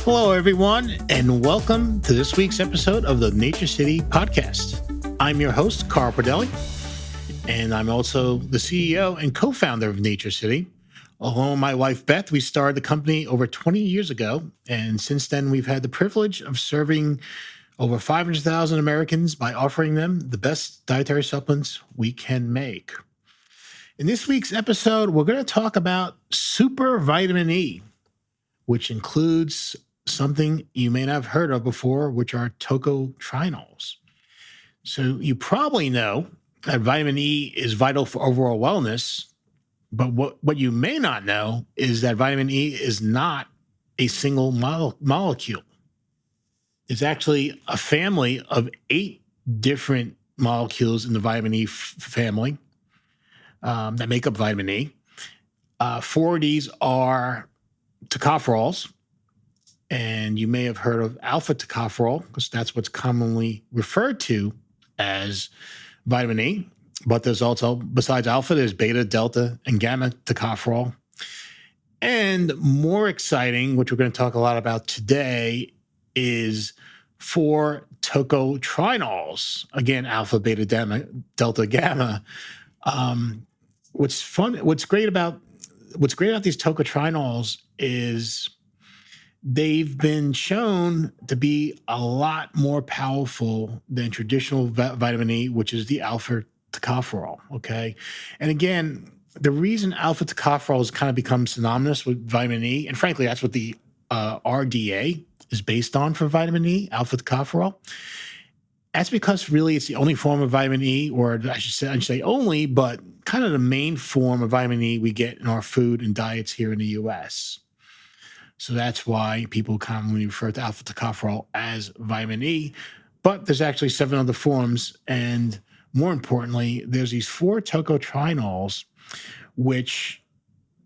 Hello, everyone, and welcome to this week's episode of the NatureCity Podcast. I'm your host, Carl Pradelli, and I'm also the CEO and co-founder of NatureCity. Along with my wife, Beth, we started the company over 20 years ago, and since then, we've had the privilege of serving over 500,000 Americans by offering them the best dietary supplements we can make. In this week's episode, we're going to talk about super vitamin E, which includes something you may not have heard of before, which are tocotrienols. So you probably know that vitamin E is vital for overall wellness, but what you may not know is that vitamin E is not a single molecule. It's actually a family of 8 different molecules in the vitamin E family that make up vitamin E. 4 of these are tocopherols, and you may have heard of alpha tocopherol because that's what's commonly referred to as vitamin E. But there's also, besides alpha, there's beta, delta, and gamma tocopherol. And more exciting, which we're going to talk a lot about today, is 4 tocotrienols. Again, alpha, beta, delta, gamma. What's great about these tocotrienols is they've been shown to be a lot more powerful than traditional vitamin E, which is the alpha tocopherol. Okay. And again, the reason alpha tocopherol has kind of become synonymous with vitamin E, and frankly, that's what the RDA is based on for vitamin E, alpha tocopherol. That's because really it's the only form of vitamin E, or I should say only, but kind of the main form of vitamin E we get in our food and diets here in the U.S. So that's why people commonly refer to alpha tocopherol as vitamin E. But there's actually 7 other forms. And more importantly, there's these 4 tocotrienols, which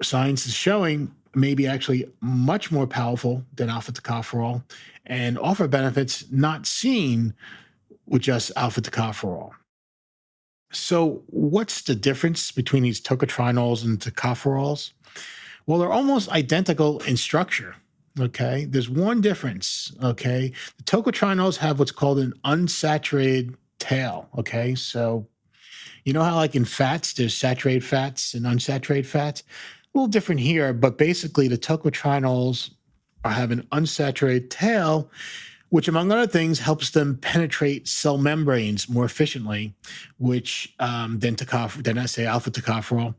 science is showing may be actually much more powerful than alpha tocopherol and offer benefits not seen with just alpha tocopherol. So what's the difference between these tocotrienols and tocopherols? Well, they're almost identical in structure, okay? There's one difference, okay? The tocotrienols have what's called an unsaturated tail, okay? So you know how like in fats, there's saturated fats and unsaturated fats? A little different here, but basically the tocotrienols have an unsaturated tail, which among other things helps them penetrate cell membranes more efficiently, which than I say alpha tocopherol,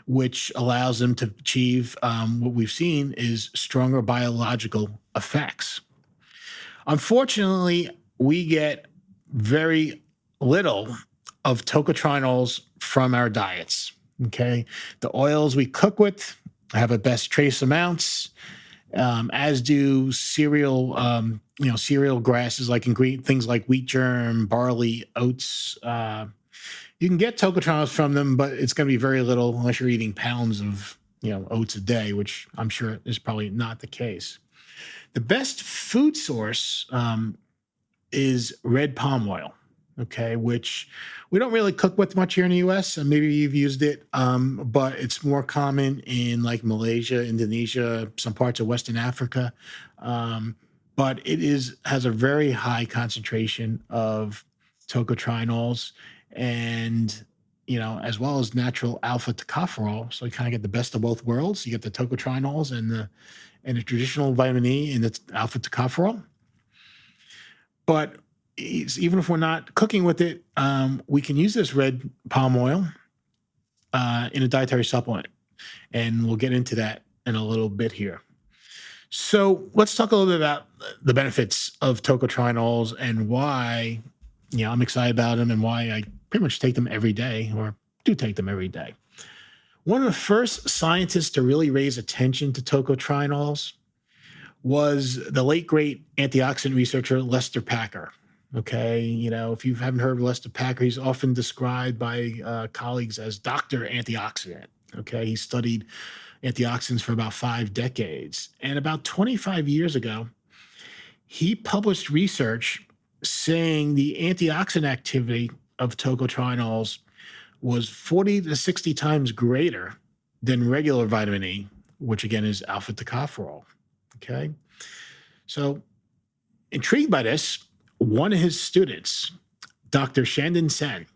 which allows them to achieve what we've seen is stronger biological effects. Unfortunately, we get very little of tocotrienols from our diets. Okay, the oils we cook with have at best trace amounts, as do cereal grasses like things like wheat germ, barley, oats. You can get tocotrienols from them, but it's going to be very little unless you're eating pounds of oats a day, which I'm sure is probably not the case. The best food source is red palm oil, okay, which we don't really cook with much here in the U.S. And maybe you've used it, but it's more common in like Malaysia, Indonesia, some parts of Western Africa. But it has a very high concentration of tocotrienols, and as well as natural alpha tocopherol. So you kind of get the best of both worlds. You get the tocotrienols and the traditional vitamin E and the alpha tocopherol. But even if we're not cooking with it, we can use this red palm oil in a dietary supplement, and we'll get into that in a little bit here. So let's talk a little bit about the benefits of tocotrienols and why I'm excited about them and why I pretty much take them every day, or do take them every day. One of the first scientists to really raise attention to tocotrienols was the late, great antioxidant researcher Lester Packer. Okay, if you haven't heard of Lester Packer, he's often described by colleagues as Dr. Antioxidant. Okay, he studied antioxidants for about 5 decades. And about 25 years ago, he published research saying the antioxidant activity of tocotrienols was 40 to 60 times greater than regular vitamin E, which again is alpha tocopherol. Okay. So, intrigued by this, one of his students, Dr. Shandon Sen,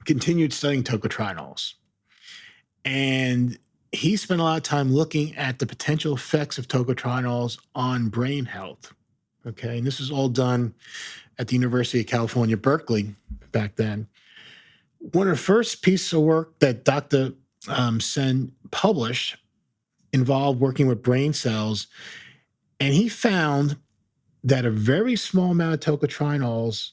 continued studying tocotrienols. And he spent a lot of time looking at the potential effects of tocotrienols on brain health. Okay. And this was all done at the University of California, Berkeley, back then. One of the first pieces of work that Dr. Sen published involved working with brain cells. And he found that a very small amount of tocotrienols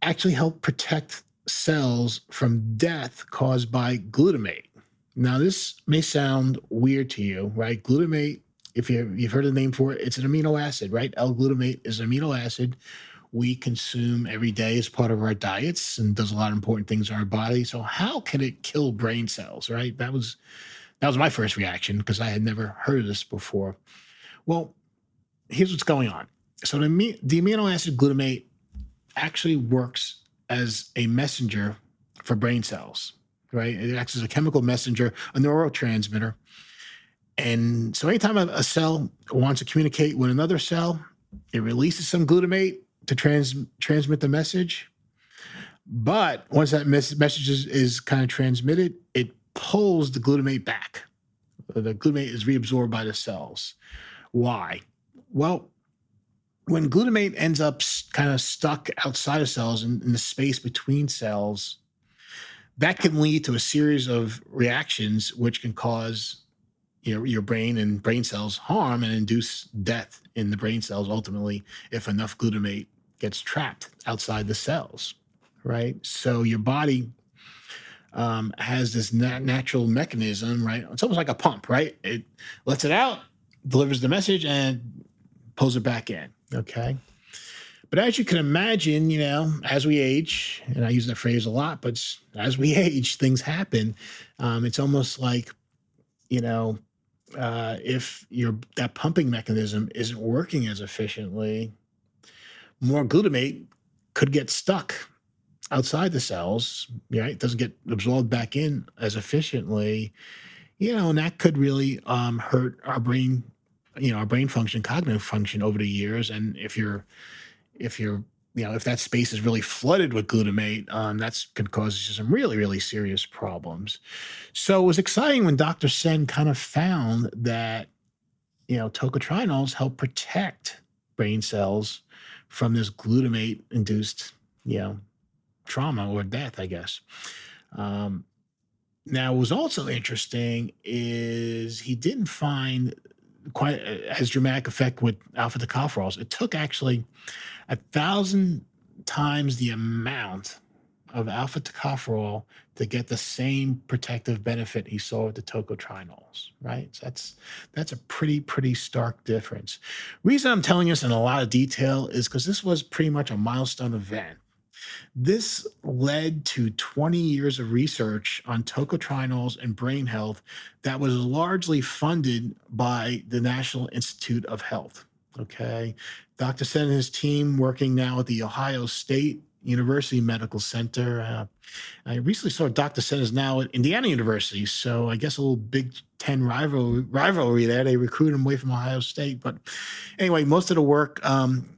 actually help protect cells from death caused by glutamate. Now, this may sound weird to you, right? Glutamate, if you've heard the name for it, it's an amino acid, right? L-glutamate is an amino acid we consume every day as part of our diets and does a lot of important things in our body. So how can it kill brain cells, right? That was my first reaction because I had never heard of this before. Well, here's what's going on. So the amino acid glutamate actually works as a messenger for brain cells, right? It acts as a chemical messenger, a neurotransmitter. And so anytime a cell wants to communicate with another cell, it releases some glutamate to transmit the message. But once that message is kind of transmitted, it pulls the glutamate back. The glutamate is reabsorbed by the cells. Why? Well, when glutamate ends up kind of stuck outside of cells in the space between cells, that can lead to a series of reactions which can cause your brain and brain cells harm and induce death in the brain cells ultimately if enough glutamate gets trapped outside the cells, right? So your body has this natural mechanism, right? It's almost like a pump, right? It lets it out, delivers the message, and pulls it back in, okay? But as you can imagine, as we age, and I use that phrase a lot, but as we age, things happen. It's almost like, if that pumping mechanism isn't working as efficiently, more glutamate could get stuck outside the cells, right? It doesn't get absorbed back in as efficiently, and that could really hurt our brain, our brain function, cognitive function over the years. And if that space is really flooded with glutamate, that's can cause some really, really serious problems. So it was exciting when Dr. Sen kind of found that, tocotrienols help protect brain cells from this glutamate-induced, trauma or death, I guess. Now, what was also interesting is he didn't find quite as dramatic effect with alpha tocopherols. It took actually 1,000 times the amount of alpha tocopherol to get the same protective benefit he saw with the tocotrienols, right? So that's a pretty stark difference. Reason I'm telling this in a lot of detail is because this was pretty much a milestone event. This led to 20 years of research on tocotrienols and brain health that was largely funded by the National Institute of Health. Okay. Dr. Sen and his team working now at the Ohio State University Medical Center. I recently saw Dr. Sen is now at Indiana University. So I guess a little Big Ten rivalry there. They recruited him away from Ohio State. But anyway, most of the work on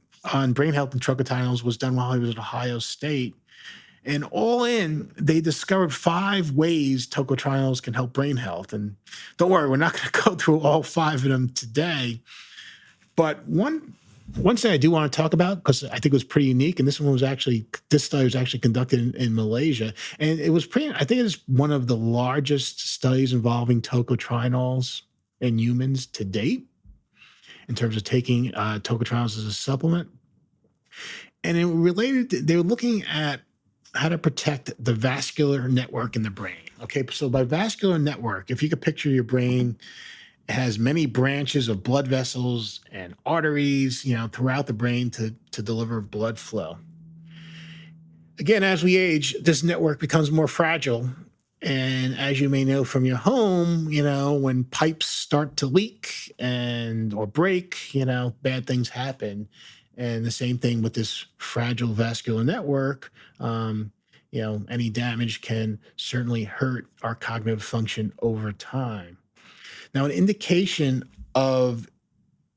brain health and tocotrienols was done while he was at Ohio State. And all in, they discovered 5 ways tocotrienols can help brain health. And don't worry, we're not going to go through all 5 of them today. But one thing I do want to talk about, because I think it was pretty unique, and this study was actually conducted in Malaysia. And it was I think it's one of the largest studies involving tocotrienols in humans to date in terms of taking tocotrienols as a supplement. And they were looking at how to protect the vascular network in the brain. Okay, so by vascular network, if you could picture your brain, it has many branches of blood vessels and arteries, throughout the brain to deliver blood flow. Again, as we age, this network becomes more fragile. And as you may know from your home, when pipes start to leak or break, bad things happen. And the same thing with this fragile vascular network. Any damage can certainly hurt our cognitive function over time. Now, an indication of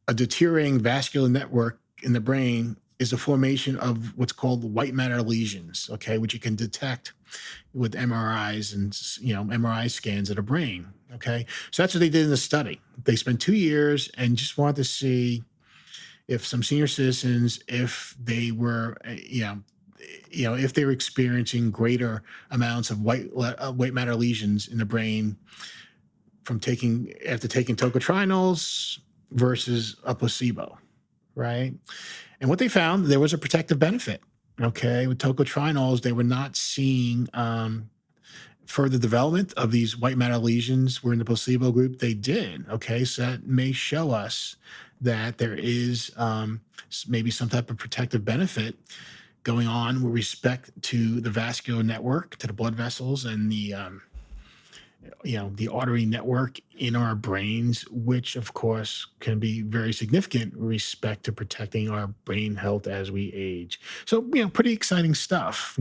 a deteriorating vascular network in the brain is the formation of what's called white matter lesions, okay, which you can detect with MRIs and MRI scans of the brain. Okay, so that's what they did in the study. They spent 2 years and just wanted to see if some senior citizens, if they were, if they were experiencing greater amounts of white matter lesions in the brain after taking tocotrienols versus a placebo, right? And what they found, there was a protective benefit. Okay, with tocotrienols, they were not seeing further development of these white matter lesions. Where in the placebo group, they did. Okay, so that may show us that there is maybe some type of protective benefit going on with respect to the vascular network, to the blood vessels, and the artery network in our brains, which of course can be very significant with respect to protecting our brain health as we age. So, pretty exciting stuff.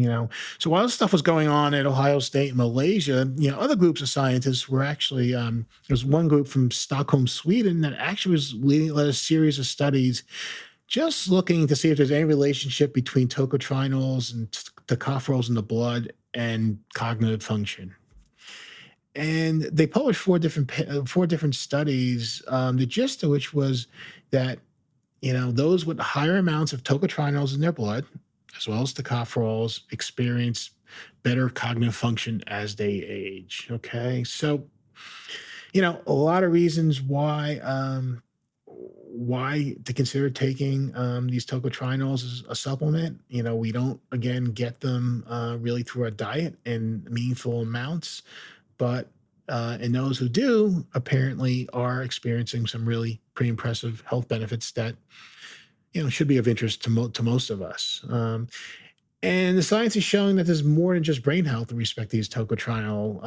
So while this stuff was going on at Ohio State and Malaysia, other groups of scientists were actually, there's one group from Stockholm, Sweden, that actually was led a series of studies just looking to see if there's any relationship between tocotrienols and tocopherols in the blood and cognitive function. And they published four different studies, the gist of which was that those with higher amounts of tocotrienols in their blood, as well as tocopherols, experience better cognitive function as they age. Okay, so a lot of reasons why to consider taking these tocotrienols as a supplement. We don't again get them really through our diet in meaningful amounts. But and those who do apparently are experiencing some really pretty impressive health benefits that should be of interest to most of us. And the science is showing that there's more than just brain health with respect to these potential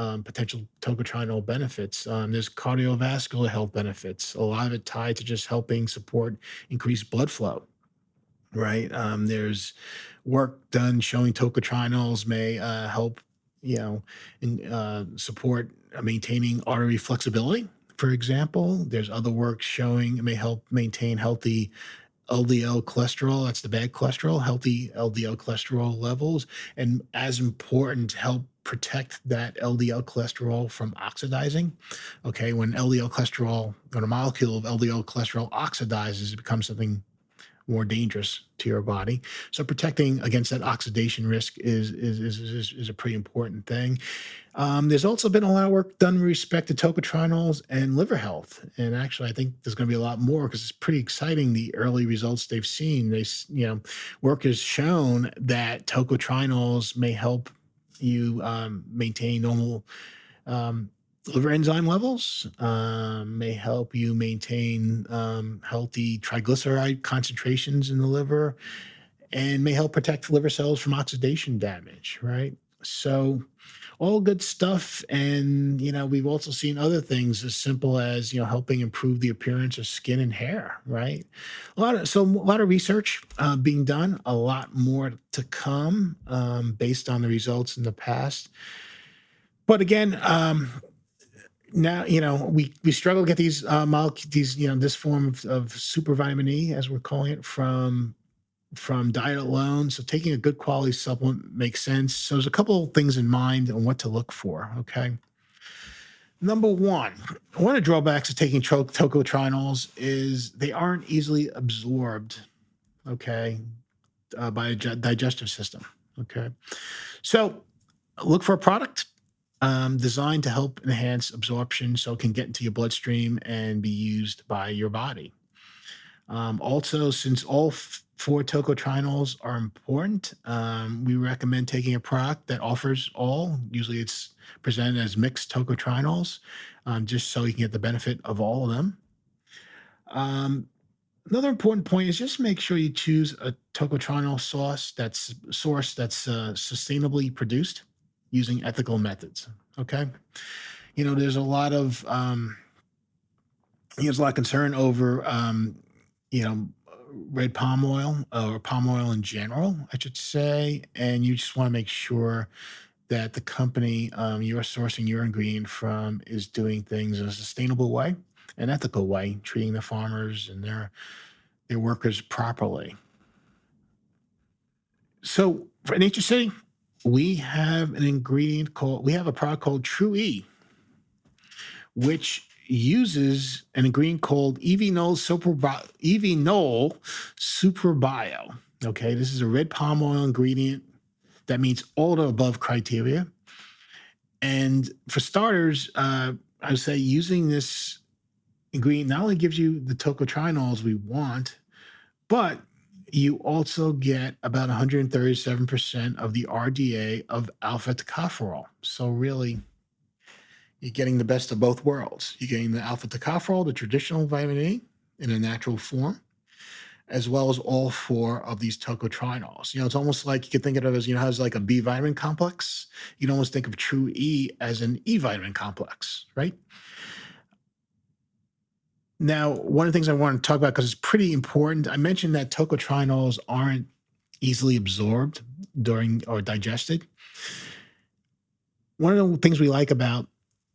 tocotrienol benefits. There's cardiovascular health benefits. A lot of it tied to just helping support increased blood flow. Right. There's work done showing tocotrienols may help and support maintaining artery flexibility, for example. There's other work showing it may help maintain healthy LDL cholesterol. That's the bad cholesterol, healthy LDL cholesterol levels. And as important, help protect that LDL cholesterol from oxidizing. Okay, when a molecule of LDL cholesterol oxidizes, it becomes something more dangerous to your body. So protecting against that oxidation risk is a pretty important thing. There's also been a lot of work done with respect to tocotrienols and liver health. And actually, I think there's going to be a lot more because it's pretty exciting, the early results they've seen. Work has shown that tocotrienols may help you maintain normal liver enzyme levels, may help you maintain healthy triglyceride concentrations in the liver, and may help protect liver cells from oxidation damage, right? So all good stuff. And, we've also seen other things as simple as, helping improve the appearance of skin and hair, right? A lot of research being done, a lot more to come based on the results in the past. But again, now we struggle to get these molecules, this form of super vitamin E, as we're calling it, from diet alone. So taking a good quality supplement makes sense. So there's a couple of things in mind on what to look for. Okay, number one of the drawbacks of taking tocotrienols is they aren't easily absorbed, okay, by a digestive system. Okay, so look for a product designed to help enhance absorption so it can get into your bloodstream and be used by your body. Also, since all four tocotrienols are important, we recommend taking a product that offers all. Usually it's presented as mixed tocotrienols, just so you can get the benefit of all of them. Another important point is just make sure you choose a tocotrienol source that's sustainably produced using ethical methods. Okay, there's a lot of concern over red palm oil, or palm oil in general, I should say, and you just want to make sure that the company you're sourcing your ingredient from is doing things in a sustainable way. an ethical way, treating the farmers and their workers properly. So for NatureCity, we have a product called True E, which uses an ingredient called Evinol Super Bio. Okay, this is a red palm oil ingredient that meets all the above criteria. And for starters, I would say using this ingredient not only gives you the tocotrienols we want, but you also get about 137% of the RDA of alpha tocopherol. So really, you're getting the best of both worlds. You're getting the alpha tocopherol, the traditional vitamin E, in a natural form, as well as all four of these tocotrienols. It's almost like you could think of it as, how it's like a B vitamin complex. You can almost think of True E as an E vitamin complex, right? Now, one of the things I want to talk about, because it's pretty important, I mentioned that tocotrienols aren't easily absorbed during or digested. One of the things we like about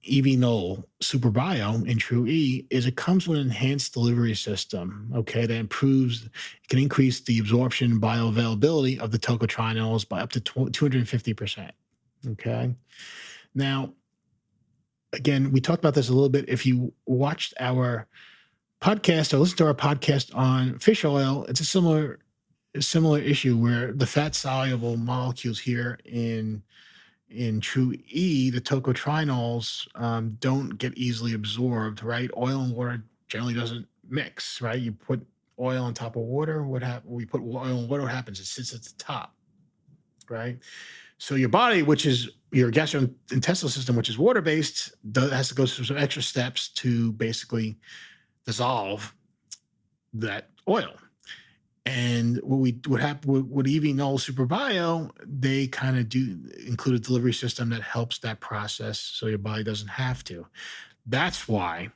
Evinol Super Bio in True E is it comes with an enhanced delivery system, okay, that can increase the absorption and bioavailability of the tocotrienols by up to 250%, okay? Now, again, we talked about this a little bit. If you watched our podcast or listen to our podcast on fish oil, it's a similar issue where the fat-soluble molecules here in True E, the tocotrienols don't get easily absorbed, right? Oil and water generally doesn't mix, right? You put oil on top of water, we put oil in water, what happens? It sits at the top, right? So your body, which is your gastrointestinal system, which is water-based, has to go through some extra steps to basically dissolve that oil. And what happened with Evinol Super Bio, they kind of do include a delivery system that helps that process so your body doesn't have to. That's why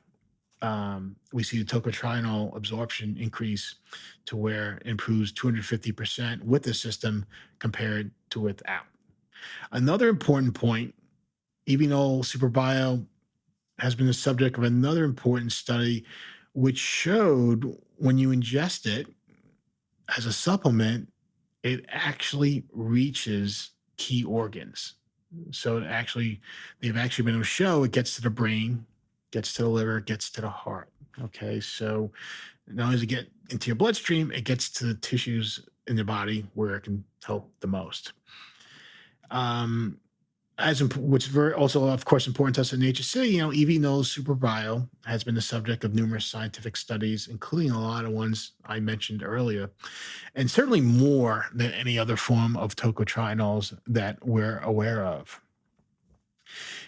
we see the tocotrienol absorption increase to where it improves 250% with the system compared to without. Another important point, Evinol Super Bio has been the subject of another important study which showed when you ingest it as a supplement, it actually reaches key organs. So they've actually been able to show it gets to the brain, gets to the liver, gets to the heart. Okay, so not only does it get into your bloodstream, it gets to the tissues in the body where it can help the most. Which is also, of course, important to us at NatureCity, Evinol Super Bio has been the subject of numerous scientific studies, including a lot of ones I mentioned earlier, and certainly more than any other form of tocotrienols that we're aware of.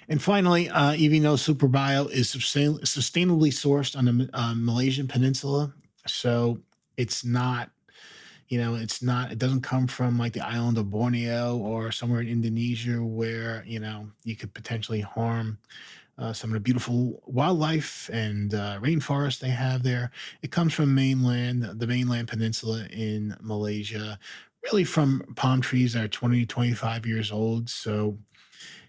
And finally, Evinol Super Bio is sustainably sourced on the Malaysian Peninsula, so it's not. It doesn't come from like the island of Borneo or somewhere in Indonesia where, you could potentially harm some of the beautiful wildlife and rainforest they have there. It comes from the mainland peninsula in Malaysia, really from palm trees that are 20 to 25 years old. So,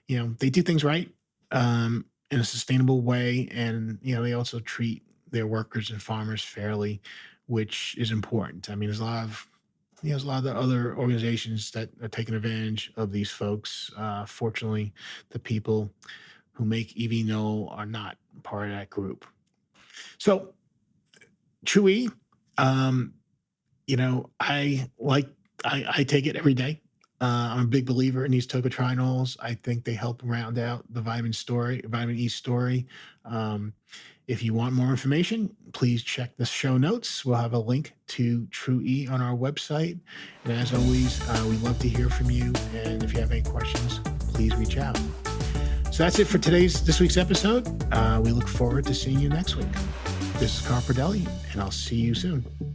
they do things right in a sustainable way. And, they also treat their workers and farmers fairly, which is important. I mean, there's a lot of the other organizations that are taking advantage of these folks. Fortunately, the people who make Evinol are not part of that group. So, True E, I take it every day. I'm a big believer in these tocotrienols. I think they help round out the vitamin E story. If you want more information, please check the show notes. We'll have a link to True E on our website. And as always, we love to hear from you. And if you have any questions, please reach out. So that's it for this week's episode. We look forward to seeing you next week. This is Pradelli, and I'll see you soon.